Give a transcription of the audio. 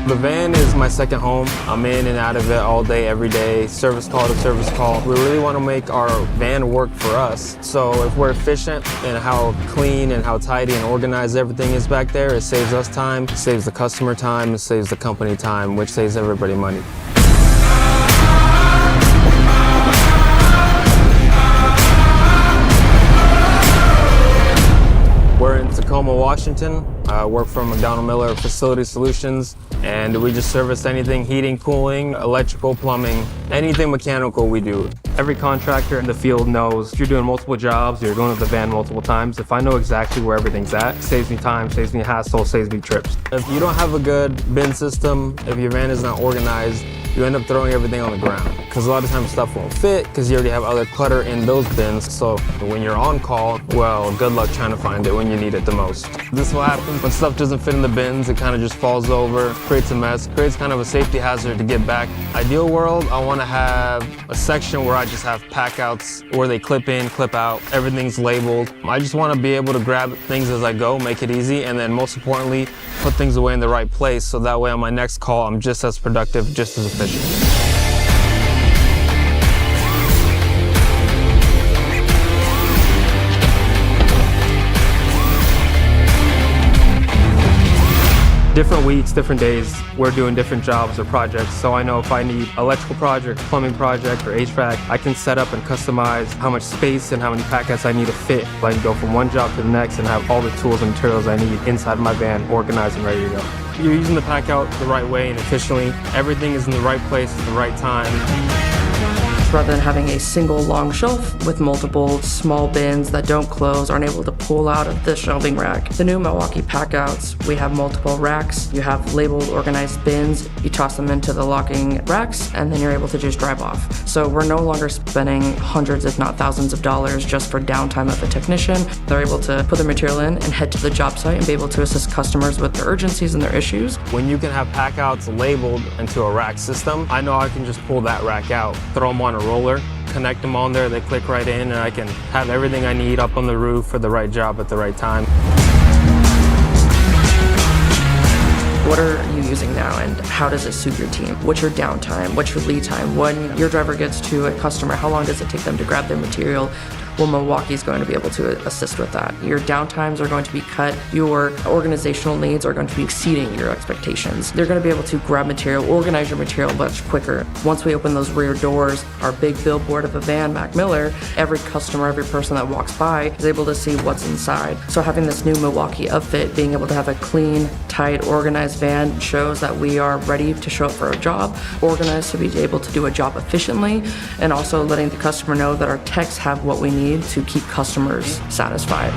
The van is my second home. I'm in and out of it all day, every day, service call to service call. We really want to make our van work for us. So if we're efficient in how clean and how tidy and organized everything is back there, it saves us time, it saves the customer time, it saves the company time, which saves everybody money. We're in Tacoma, Washington. I work for McDonald Miller Facility Solutions, and we just service anything heating, cooling, electrical, plumbing, anything mechanical we do. Every contractor in the field knows if you're doing multiple jobs, you're going to the van multiple times. If I know exactly where everything's at, it saves me time, saves me hassle, saves me trips. If you don't have a good bin system, if your van is not organized, you end up throwing everything on the ground. Because a lot of times stuff won't fit because you already have other clutter in those bins. So when you're on call, well, good luck trying to find it when you need it the most. This is what happens when stuff doesn't fit in the bins. It kind of just falls over, creates a mess, creates kind of a safety hazard to get back. Ideal world, I want to have a section where I just have packouts where they clip in, clip out, everything's labeled. I just want to be able to grab things as I go, make it easy, and then most importantly, put things away in the right place so that way on my next call, I'm just as productive, just as efficient. Different weeks, different days, we're doing different jobs or projects. So I know if I need electrical project, plumbing project, or HVAC, I can set up and customize how much space and how many packets I need to fit. I can go from one job to the next and have all the tools and materials I need inside my van, organized and ready to go. You're using the pack out the right way and efficiently. Everything is in the right place at the right time. Rather than having a single long shelf with multiple small bins that don't close, aren't able to pull out of the shelving rack. The new Milwaukee PACKOUTs, we have multiple racks. You have labeled, organized bins. You toss them into the locking racks, and then you're able to just drive off. So we're no longer spending hundreds, if not thousands of dollars just for downtime of a technician. They're able to put their material in and head to the job site and be able to assist customers with their urgencies and their issues. When you can have packouts labeled into a rack system, I know I can just pull that rack out, throw them on a roller, connect them on there, they click right in, and I can have everything I need up on the roof for the right job at the right time. What are you using now and how does it suit your team? What's your downtime? What's your lead time? When your driver gets to a customer, how long does it take them to grab their material? Well, Milwaukee is going to be able to assist with that. Your downtimes are going to be cut. Your organizational needs are going to be exceeding your expectations. They're going to be able to grab material, organize your material much quicker. Once we open those rear doors, our big billboard of a van, Mac Miller, every customer, every person that walks by is able to see what's inside. So having this new Milwaukee outfit, being able to have a clean, tight, organized van shows that we are ready to show up for a job, organized to be able to do a job efficiently, and also letting the customer know that our techs have what we need to keep customers satisfied.